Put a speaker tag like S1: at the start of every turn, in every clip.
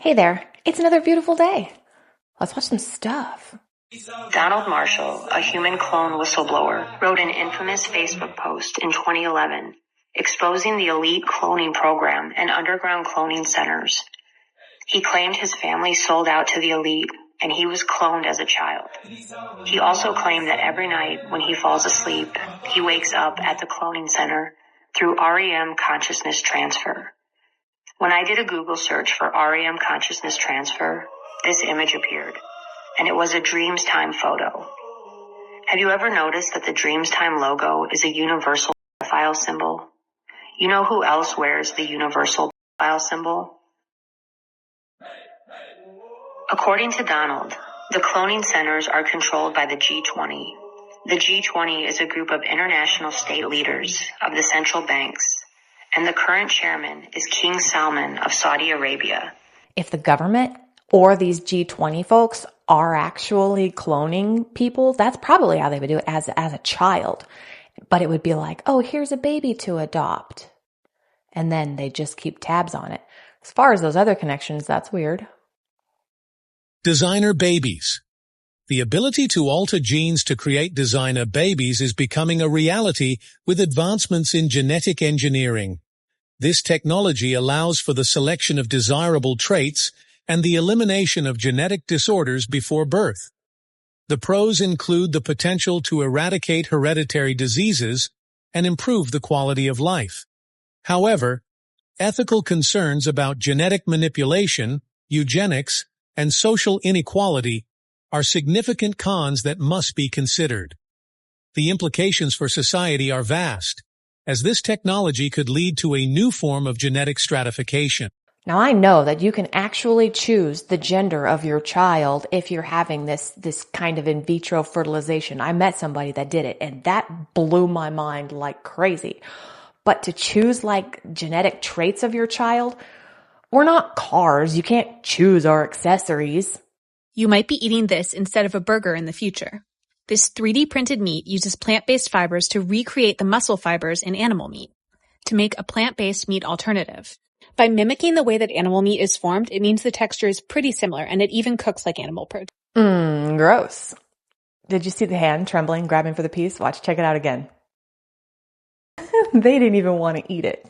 S1: Hey there, it's another beautiful day. Let's watch some stuff.
S2: Donald Marshall, a human clone whistleblower, wrote an infamous Facebook post in 2011 exposing the elite cloning program and underground cloning centers. He claimed his family sold out to the elite and he was cloned as a child. He also claimed that every night when he falls asleep, he wakes up at the cloning center through REM consciousness transfer. When I did a Google search for REM consciousness transfer, this image appeared, and it was a Dreams Time photo. Have you ever noticed that the Dreams Time logo is a universal file symbol? You know who else wears the universal file symbol? According to Donald, the cloning centers are controlled by the G20. The G20 is a group of international state leaders of the central banks, and the current chairman is King Salman of Saudi Arabia.
S1: If the government or these G20 folks are actually cloning people, that's probably how they would do it as a child. But it would be like, oh, here's a baby to adopt. And then they just keep tabs on it. As far as those other connections, that's weird.
S3: Designer babies. The ability to alter genes to create designer babies is becoming a reality with advancements in genetic engineering. This technology allows for the selection of desirable traits and the elimination of genetic disorders before birth. The pros include the potential to eradicate hereditary diseases and improve the quality of life. However, ethical concerns about genetic manipulation, eugenics, and social inequality are significant cons that must be considered. The implications for society are vast, as this technology could lead to a new form of genetic stratification.
S1: Now, I know that you can actually choose the gender of your child if you're having this kind of in vitro fertilization. I met somebody that did it, and that blew my mind like crazy. But to choose like genetic traits of your child, we're not cars. You can't choose our accessories.
S4: You might be eating this instead of a burger in the future. This 3D printed meat uses plant-based fibers to recreate the muscle fibers in animal meat to make a plant-based meat alternative. By mimicking the way that animal meat is formed, it means the texture is pretty similar and it even cooks like animal protein.
S1: Gross. Did you see the hand trembling, grabbing for the piece? Watch, check it out again. They didn't even want to eat it.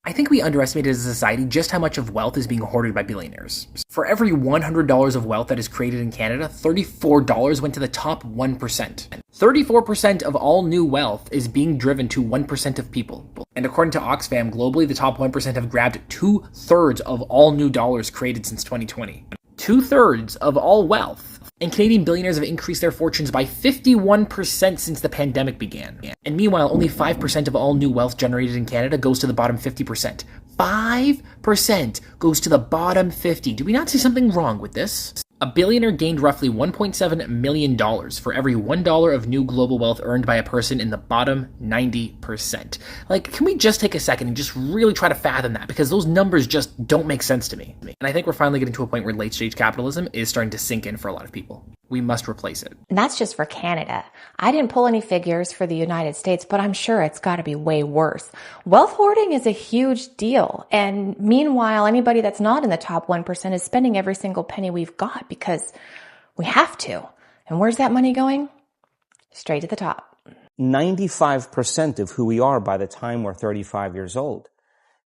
S5: I think we underestimated as a society just how much of wealth is being hoarded by billionaires. For every $100 of wealth that is created in Canada, $34 went to the top 1%. 34% of all new wealth is being driven to 1% of people. And according to Oxfam, globally, the top 1% have grabbed 2/3 of all new dollars created since 2020. 2/3 of all wealth. And Canadian billionaires have increased their fortunes by 51% since the pandemic began. And meanwhile, only 5% of all new wealth generated in Canada goes to the bottom 50%. 5% goes to the bottom 50. Do we not see something wrong with this? A billionaire gained roughly $1.7 million for every $1 of new global wealth earned by a person in the bottom 90%. Like, can we just take a second and just really try to fathom that? Because those numbers just don't make sense to me. And I think we're finally getting to a point where late-stage capitalism is starting to sink in for a lot of people. We must replace it.
S1: And that's just for Canada. I didn't pull any figures for the United States, but I'm sure it's got to be way worse. Wealth hoarding is a huge deal. And meanwhile, anybody that's not in the top 1% is spending every single penny we've got because we have to. And where's that money going? Straight to the top.
S6: 95% of who we are by the time we're 35 years old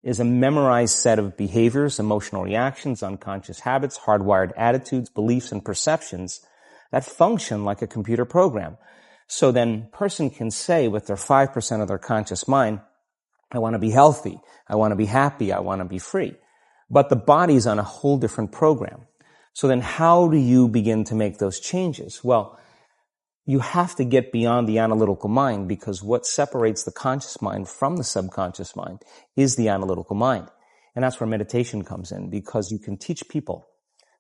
S6: is a memorized set of behaviors, emotional reactions, unconscious habits, hardwired attitudes, beliefs, and perceptions that function like a computer program. So then a person can say with their 5% of their conscious mind, I want to be healthy, I want to be happy, I want to be free. But the body's on a whole different program. So then how do you begin to make those changes? Well, you have to get beyond the analytical mind, because what separates the conscious mind from the subconscious mind is the analytical mind. And that's where meditation comes in, because you can teach people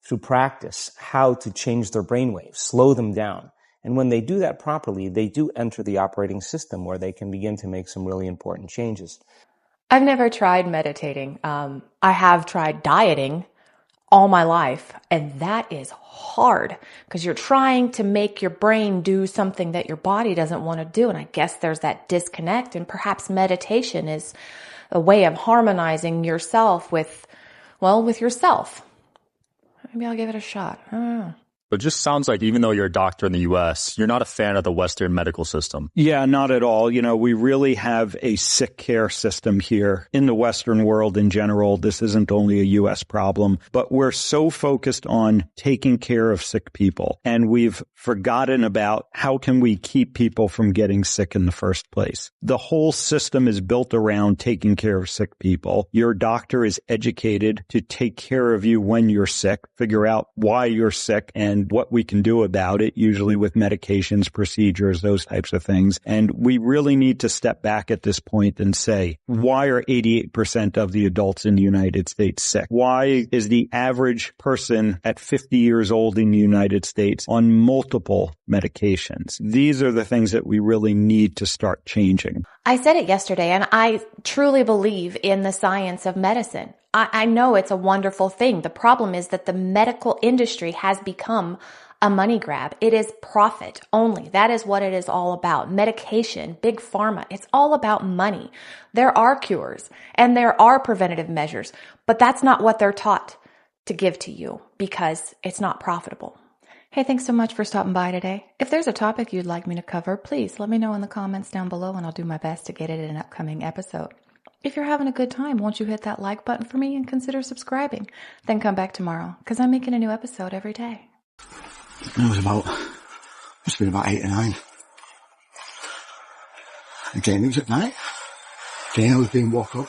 S6: through practice how to change their brainwaves, slow them down. And when they do that properly, they do enter the operating system where they can begin to make some really important changes.
S1: I've never tried meditating. I have tried dieting all my life, and that is hard because you're trying to make your brain do something that your body doesn't want to do. And I guess there's that disconnect, and perhaps meditation is a way of harmonizing yourself with yourself. Maybe I'll give it a shot. I don't know.
S7: But it just sounds like even though you're a doctor in the U.S., you're not a fan of the Western medical system.
S8: Yeah, not at all. You know, we really have a sick care system here in the Western world in general. This isn't only a U.S. problem, but we're so focused on taking care of sick people. And we've forgotten about how can we keep people from getting sick in the first place. The whole system is built around taking care of sick people. Your doctor is educated to take care of you when you're sick, figure out why you're sick and what we can do about it, usually with medications, procedures, those types of things. And we really need to step back at this point and say, why are 88% of the adults in the United States sick? Why is the average person at 50 years old in the United States on multiple medications? These are the things that we really need to start changing.
S1: I said it yesterday, and I truly believe in the science of medicine. I know it's a wonderful thing. The problem is that the medical industry has become a money grab. It is profit only. That is what it is all about. Medication, big pharma, it's all about money. There are cures and there are preventative measures, but that's not what they're taught to give to you because it's not profitable. Hey, thanks so much for stopping by today. If there's a topic you'd like me to cover, please let me know in the comments down below and I'll do my best to get it in an upcoming episode. If you're having a good time, won't you hit that like button for me and consider subscribing? Then come back tomorrow because I'm making a new episode every day.
S9: It must have been about 8 or 9. Again, it was at night. Again, I was being woke up.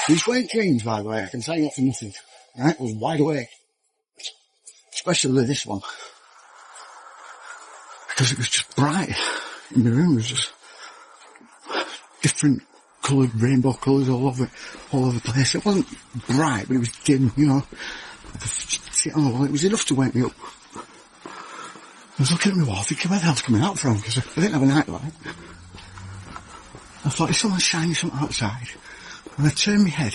S9: These weren't dreams, by the way. I can tell you that for nothing. Right? I was wide awake. Especially this one. Because it was just bright. In the room, it was just different coloured, rainbow colours all over the place. It wasn't bright, but it was dim, you know. I could sit on the wall. It was enough to wake me up. I was looking at my wall thinking, where the hell's coming out from? Because I didn't have a night light. I thought, is someone shining something outside? When I turned my head,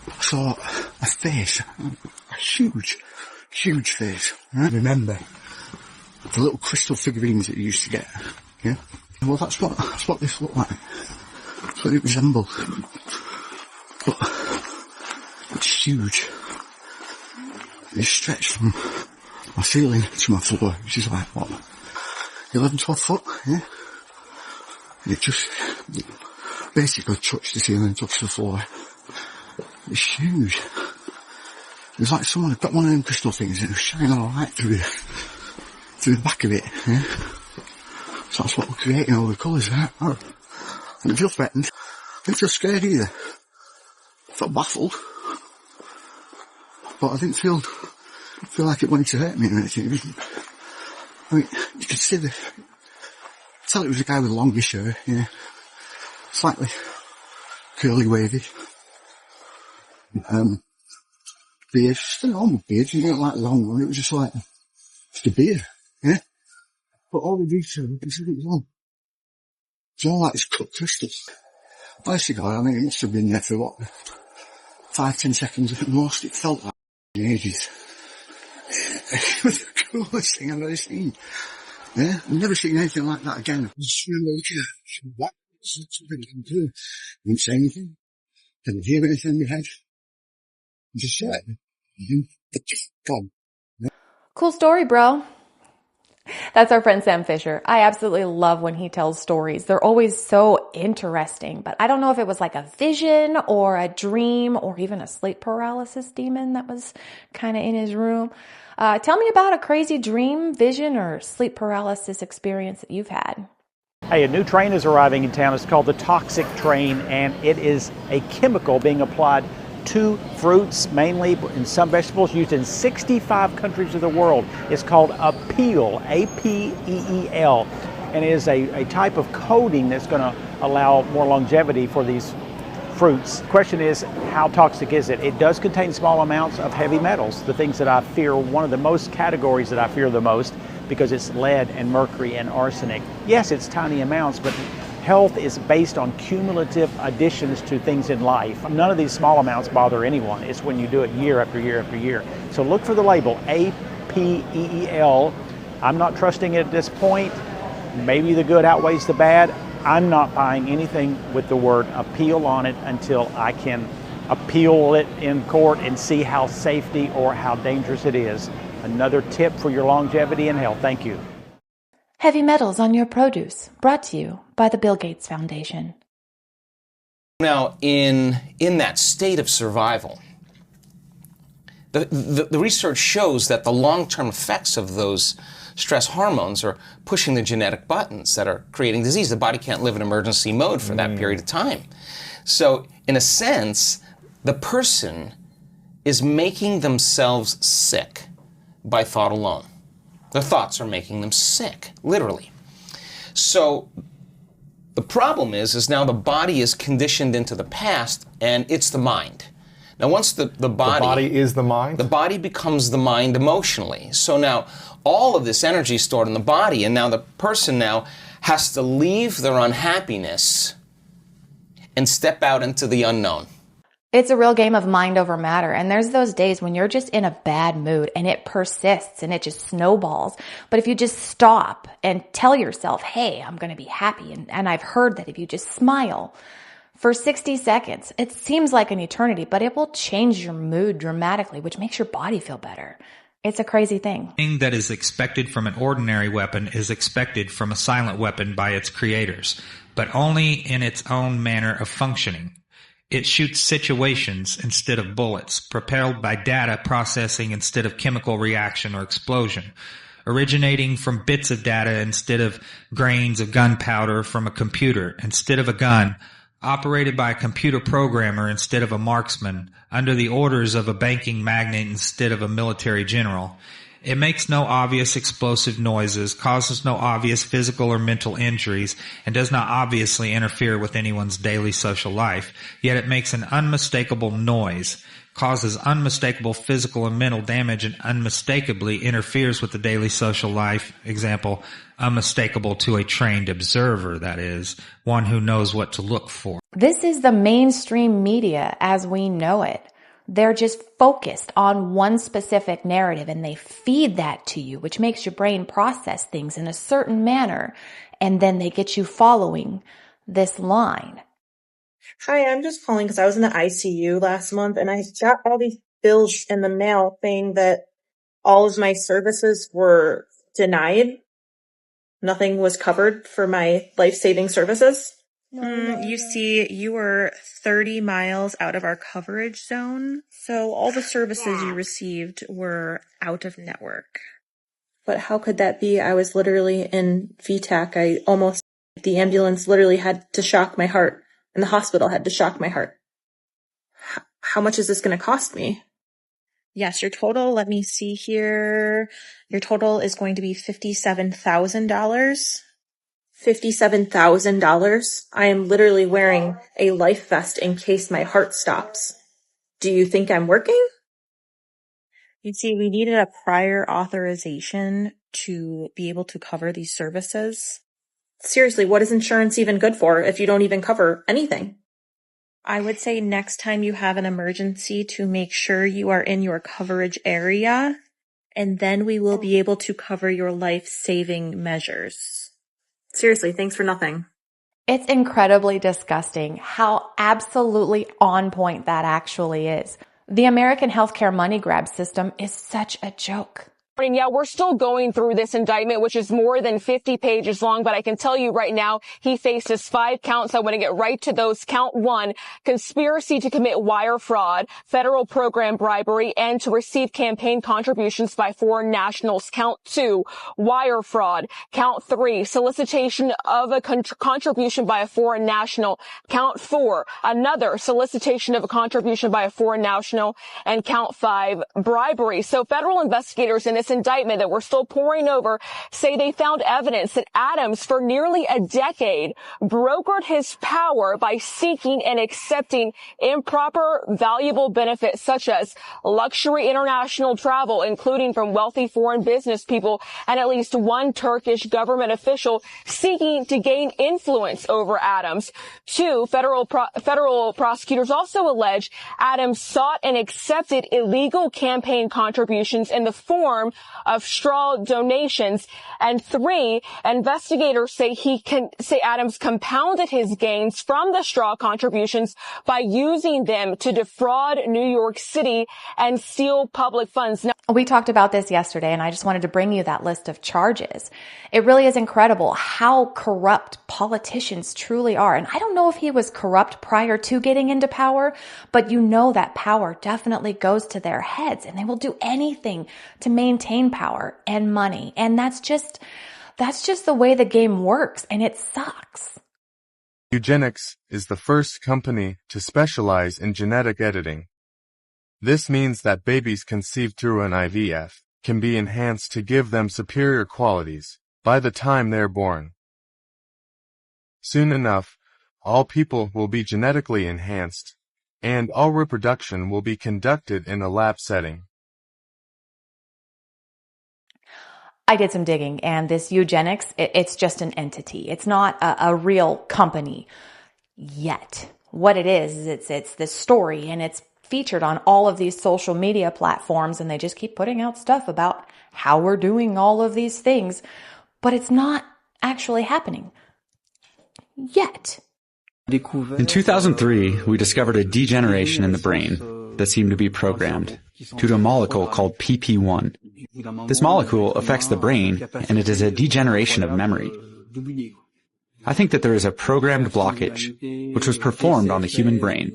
S9: I saw a face, a huge face. Right? Remember the little crystal figurines that you used to get? Yeah. Well, that's what this looked like. That's what it resembled. But it's huge. It stretched from my ceiling to my floor, which is like, what, 11, 12 foot, yeah? And it just basically touched the ceiling, touched the floor. It's huge. It was like someone had got one of them crystal things and it was shining all light through the back of it, yeah? So that's what we're creating, all the colours, right? I didn't feel threatened. I didn't feel scared either. I felt baffled. But I didn't feel like it wanted to hurt me or anything. It wasn't, I mean, you could see tell it was a guy with longish hair, yeah. Slightly curly, wavy. Beard, just a normal beard, you didn't like long one, it was just a beard, yeah. But all the detail, you can see it was on. It's all like this cut crystal. Honestly, God, I mean, it must have been there for what, 5-10 seconds at most. It felt like ages. It was the coolest thing I've ever seen. Yeah, I've never seen anything like that again. I just remember looking at it, what? Something I can do. I didn't say anything. Didn't hear anything in my head. I just said, just gone. Yeah.
S1: Cool story, bro. That's our friend Sam Fisher. I absolutely love when he tells stories. They're always so interesting, but I don't know if it was like a vision or a dream or even a sleep paralysis demon that was kind of in his room. Tell me about a crazy dream, vision, or sleep paralysis experience that you've had.
S10: Hey, a new train is arriving in town. It's called the toxic train, and it is a chemical being applied to fruits, mainly, and some vegetables, used in 65 countries of the world. It's called Apeel, A-P-E-E-L, and it is a type of coating that's going to allow more longevity for these fruits. The question is, how toxic is it? It does contain small amounts of heavy metals, the things that I fear, one of the most categories that I fear the most, because it's lead and mercury and arsenic. Yes, it's tiny amounts, but health is based on cumulative additions to things in life. None of these small amounts bother anyone. It's when you do it year after year after year. So look for the label, A-P-E-E-L. I'm not trusting it at this point. Maybe the good outweighs the bad. I'm not buying anything with the word Apeel on it until I can appeal it in court and see how safety or how dangerous it is. Another tip for your longevity and health. Thank you.
S1: Heavy metals on your produce, brought to you by the Bill Gates Foundation.
S6: Now, in that state of survival, the research shows that the long-term effects of those stress hormones are pushing the genetic buttons that are creating disease. The body can't live in emergency mode for that period of time. So, in a sense, the person is making themselves sick by thought alone. Their thoughts are making them sick, literally. So, the problem is now the body is conditioned into the past, and it's the mind. Now, once the body
S11: is the mind?
S6: The body becomes the mind emotionally. So now, all of this energy is stored in the body, and now the person now has to leave their unhappiness and step out into the unknown.
S1: It's a real game of mind over matter. And there's those days when you're just in a bad mood and it persists and it just snowballs. But if you just stop and tell yourself, hey, I'm going to be happy. And I've heard that if you just smile for 60 seconds, it seems like an eternity, but it will change your mood dramatically, which makes your body feel better. It's a crazy thing.
S12: Everything that is expected from an ordinary weapon is expected from a silent weapon by its creators, but only in its own manner of functioning. It shoots situations instead of bullets, propelled by data processing instead of chemical reaction or explosion, originating from bits of data instead of grains of gunpowder from a computer, instead of a gun, operated by a computer programmer instead of a marksman, under the orders of a banking magnate instead of a military general. It makes no obvious explosive noises, causes no obvious physical or mental injuries, and does not obviously interfere with anyone's daily social life. Yet it makes an unmistakable noise, causes unmistakable physical and mental damage, and unmistakably interferes with the daily social life. Example, unmistakable to a trained observer, that is, one who knows what to look for.
S1: This is the mainstream media as we know it. They're just focused on one specific narrative and they feed that to you, which makes your brain process things in a certain manner. And then they get you following this line.
S13: Hi, I'm just calling because I was in the ICU last month and I got all these bills in the mail saying that all of my services were denied. Nothing was covered for my life-saving services.
S14: You see, you were 30 miles out of our coverage zone, so all the services you received were out of network.
S13: But how could that be? I was literally in VTAC. The ambulance literally had to shock my heart, and the hospital had to shock my heart. How much is this going to cost me?
S14: Yes, your total, let me see here. Your total is going to be $57,000.
S13: $57,000? I am literally wearing a life vest in case my heart stops. Do you think I'm working?
S14: You see, we needed a prior authorization to be able to cover these services.
S13: Seriously, what is insurance even good for if you don't even cover anything?
S14: I would say next time you have an emergency to make sure you are in your coverage area, and then we will be able to cover your life-saving measures.
S13: Seriously, thanks for nothing.
S1: It's incredibly disgusting how absolutely on point that actually is. The American healthcare money grab system is such a joke.
S15: Yeah, we're still going through this indictment, which is more than 50 pages long, but I can tell you right now, he faces 5 counts. I want to get right to those. Count 1, conspiracy to commit wire fraud, federal program bribery, and to receive campaign contributions by foreign nationals. Count 2, wire fraud. Count 3, solicitation of a contribution by a foreign national. Count 4, another solicitation of a contribution by a foreign national. And count 5, bribery. So federal investigators in this indictment that we're still poring over say they found evidence that Adams, for nearly a decade, brokered his power by seeking and accepting improper, valuable benefits such as luxury international travel, including from wealthy foreign business people, and at least one Turkish government official seeking to gain influence over Adams. 2, federal prosecutors also allege Adams sought and accepted illegal campaign contributions in the form of straw donations. And 3, investigators say Adams compounded his gains from the straw contributions by using them to defraud New York City and steal public funds. Now,
S1: we talked about this yesterday, and I just wanted to bring you that list of charges. It really is incredible how corrupt politicians truly are. And I don't know if he was corrupt prior to getting into power, but you know that power definitely goes to their heads, and they will do anything to maintain power and money. And that's just the way the game works, and it sucks.
S11: Eugenics is the first company to specialize in genetic editing. This means that babies conceived through an IVF can be enhanced to give them superior qualities by the time they're born. Soon enough, all people will be genetically enhanced, and all reproduction will be conducted in a lab setting.
S1: I did some digging, and this eugenics, it's just an entity. It's not a real company yet. What it is it's this story, and it's featured on all of these social media platforms, and they just keep putting out stuff about how we're doing all of these things, but it's not actually happening yet.
S16: In 2003, we discovered a degeneration in the brain that seemed to be programmed due to a molecule called PP1. This molecule affects the brain, and it is a degeneration of memory. I think that there is a programmed blockage, which was performed on the human brain.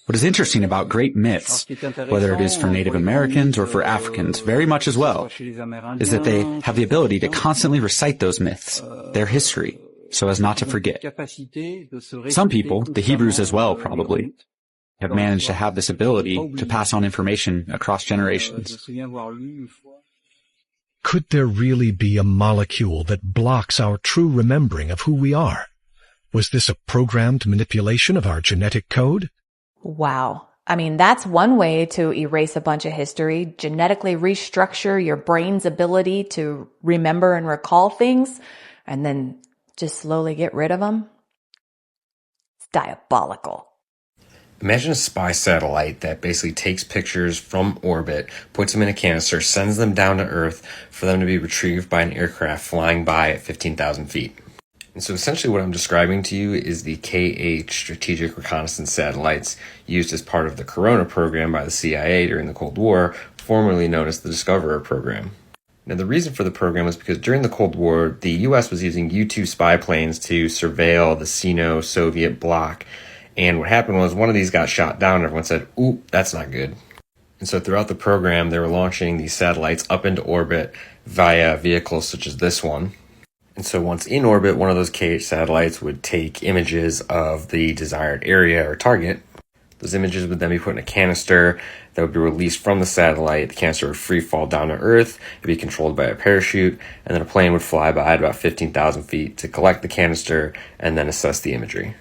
S16: What is interesting about great myths, whether it is for Native Americans or for Africans, very much as well, is that they have the ability to constantly recite those myths, their history, so as not to forget. Some people, the Hebrews as well probably, have managed to have this ability to pass on information across generations.
S3: Could there really be a molecule that blocks our true remembering of who we are? Was this a programmed manipulation of our genetic code?
S1: Wow. I mean, that's one way to erase a bunch of history, genetically restructure your brain's ability to remember and recall things, and then just slowly get rid of them. It's diabolical.
S17: Imagine a spy satellite that basically takes pictures from orbit, puts them in a canister, sends them down to Earth for them to be retrieved by an aircraft flying by at 15,000 feet. And so essentially what I'm describing to you is the K-8 strategic reconnaissance satellites used as part of the Corona program by the CIA during the Cold War, formerly known as the Discoverer program. Now, the reason for the program was because during the Cold War, the U.S. was using U-2 spy planes to surveil the Sino-Soviet bloc. And what happened was one of these got shot down and everyone said, ooh, that's not good. And so throughout the program, they were launching these satellites up into orbit via vehicles such as this one. And so once in orbit, one of those K-8 satellites would take images of the desired area or target. Those images would then be put in a canister that would be released from the satellite. The canister would free fall down to Earth. It'd be controlled by a parachute. And then a plane would fly by at about 15,000 feet to collect the canister and then assess the imagery.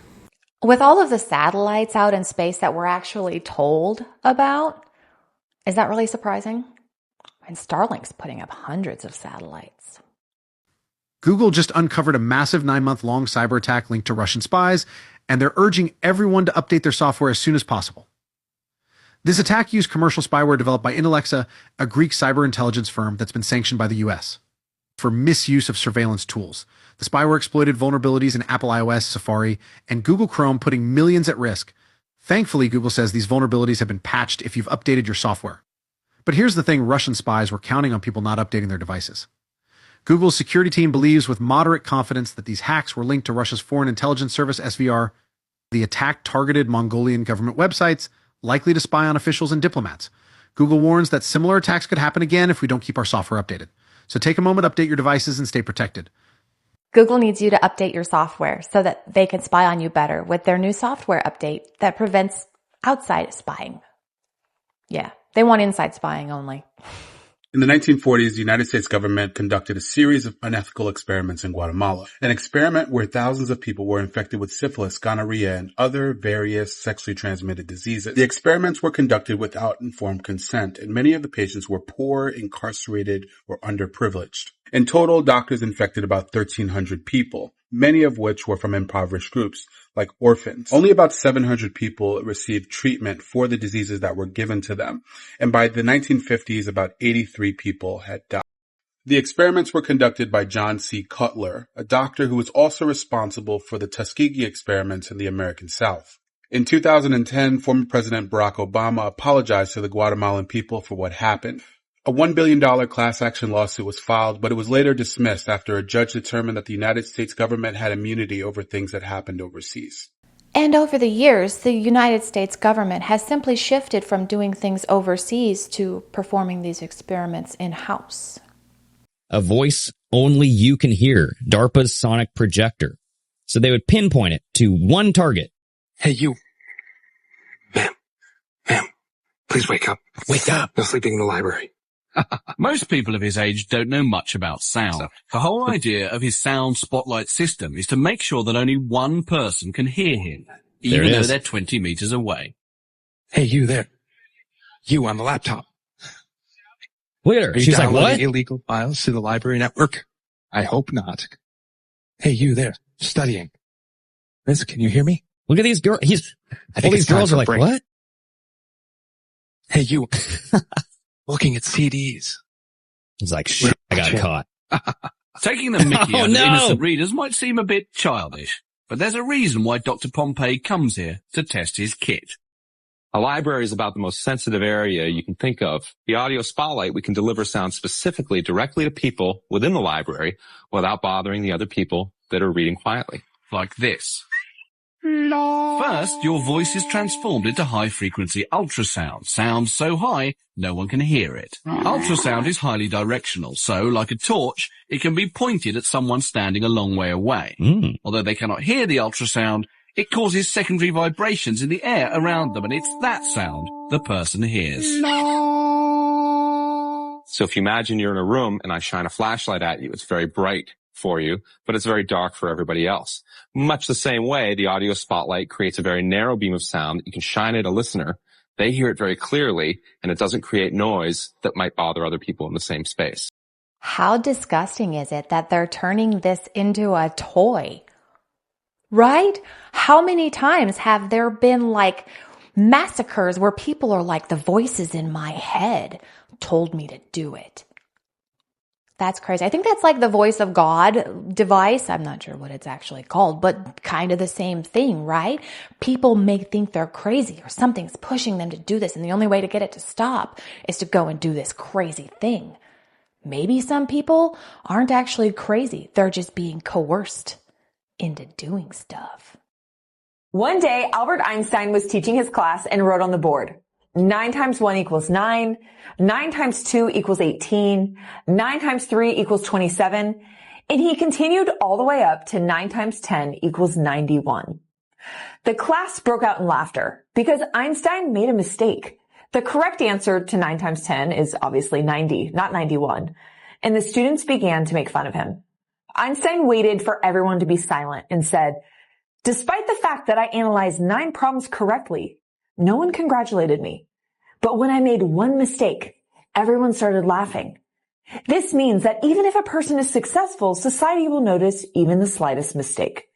S1: With all of the satellites out in space that we're actually told about, is that really surprising? And Starlink's putting up hundreds of satellites.
S18: Google just uncovered a massive 9-month-long cyber attack linked to Russian spies, and they're urging everyone to update their software as soon as possible. This attack used commercial spyware developed by Intellexa, a Greek cyber intelligence firm that's been sanctioned by the US, for misuse of surveillance tools. The spyware exploited vulnerabilities in Apple iOS, Safari, and Google Chrome, putting millions at risk. Thankfully, Google says these vulnerabilities have been patched if you've updated your software. But here's the thing: Russian spies were counting on people not updating their devices. Google's security team believes with moderate confidence that these hacks were linked to Russia's Foreign Intelligence Service, SVR. The attack targeted Mongolian government websites, likely to spy on officials and diplomats. Google warns that similar attacks could happen again if we don't keep our software updated. So take a moment, update your devices, and stay protected.
S1: Google needs you to update your software so that they can spy on you better with their new software update that prevents outside spying. Yeah, they want inside spying only.
S19: In the 1940s, the United States government conducted a series of unethical experiments in Guatemala. An experiment where thousands of people were infected with syphilis, gonorrhea, and other various sexually transmitted diseases. The experiments were conducted without informed consent, and many of the patients were poor, incarcerated, or underprivileged. In total, doctors infected about 1,300 people. many of which were from impoverished groups, like orphans. Only about 700 people received treatment for the diseases that were given to them, and by the 1950s, about 83 people had died. The experiments were conducted by John C. Cutler, a doctor who was also responsible for the Tuskegee experiments in the American South. In 2010, former President Barack Obama apologized to the Guatemalan people for what happened. A $1 billion class action lawsuit was filed, but it was later dismissed after a judge determined that the United States government had immunity over things that happened overseas.
S1: And over the years, the United States government has simply shifted from doing things overseas to performing these experiments in-house.
S20: A voice only you can hear, DARPA's sonic projector. So they would pinpoint it to one target.
S21: Hey, you. Ma'am, please wake up. Wake up. You're sleeping in the library.
S22: Most people of his age don't know much about sound. The whole idea of his sound spotlight system is to make sure that only one person can hear him, even though they're 20 meters away.
S21: Hey, you there. You on the laptop.
S20: Look at her. She's like, what?
S21: Illegal files to the library network? I hope not. Hey, you there, studying. Liz, can you hear me?
S20: Look at these girls. All these girls are like, what?
S21: Hey, you. Looking at CDs.
S20: He's like, shit, I got caught.
S22: Taking the mickey out of innocent readers might seem a bit childish, but there's a reason why Dr. Pompey comes here to test his kit.
S23: A library is about the most sensitive area you can think of. The audio spotlight, we can deliver sound specifically directly to people within the library without bothering the other people that are reading quietly.
S22: Like this. First, your voice is transformed into high-frequency ultrasound. Sound so high, no one can hear it. Ultrasound is highly directional, so, like a torch, it can be pointed at someone standing a long way away. Although they cannot hear the ultrasound, it causes secondary vibrations in the air around them, and it's that sound the person hears.
S23: So if you imagine you're in a room and I shine a flashlight at you, it's very bright for you, but it's very dark for everybody else. Much the same way, the audio spotlight creates a very narrow beam of sound that you can shine at a listener. They hear it very clearly, and it doesn't create noise that might bother other people in the same space.
S1: How disgusting is it that they're turning this into a toy? Right? How many times have there been like massacres where people are like, the voices in my head told me to do it? That's crazy. I think that's like the voice of God device. I'm not sure what it's actually called, but kind of the same thing, right? People may think they're crazy or something's pushing them to do this, and the only way to get it to stop is to go and do this crazy thing. Maybe some people aren't actually crazy. They're just being coerced into doing stuff.
S24: One day, Albert Einstein was teaching his class and wrote on the board, 9 times 1 equals 9, 9 times 2 equals 18, 9 times 3 equals 27, and he continued all the way up to 9 times 10 equals 91. The class broke out in laughter because Einstein made a mistake. The correct answer to 9 times 10 is obviously 90, not 91, and the students began to make fun of him. Einstein waited for everyone to be silent and said, "Despite the fact that I analyzed 9 problems correctly, no one congratulated me. But when I made one mistake, everyone started laughing. This means that even if a person is successful, society will notice even the slightest mistake."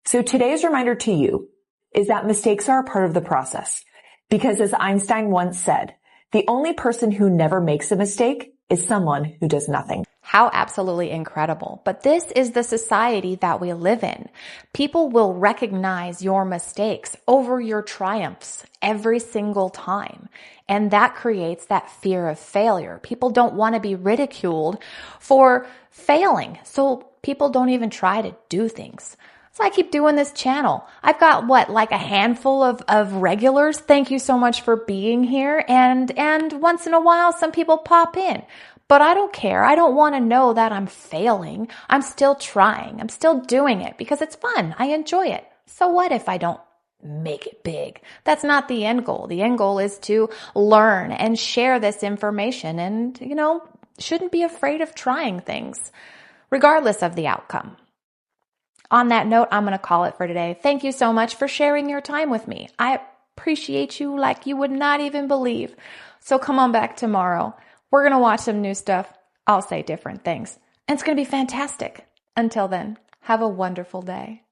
S24: So today's reminder to you is that mistakes are a part of the process. Because as Einstein once said, the only person who never makes a mistake is someone who does nothing.
S1: How absolutely incredible. But this is the society that we live in. People will recognize your mistakes over your triumphs every single time. And that creates that fear of failure. People don't want to be ridiculed for failing. So people don't even try to do things. So I keep doing this channel. I've got like a handful of regulars. Thank you so much for being here. And once in a while, some people pop in. But I don't care. I don't want to know that I'm failing. I'm still trying. I'm still doing it because it's fun. I enjoy it. So what if I don't make it big? That's not the end goal. The end goal is to learn and share this information and, shouldn't be afraid of trying things, regardless of the outcome. On that note, I'm going to call it for today. Thank you so much for sharing your time with me. I appreciate you like you would not even believe. So come on back tomorrow. We're going to watch some new stuff. I'll say different things. And it's going to be fantastic. Until then, Have a wonderful day.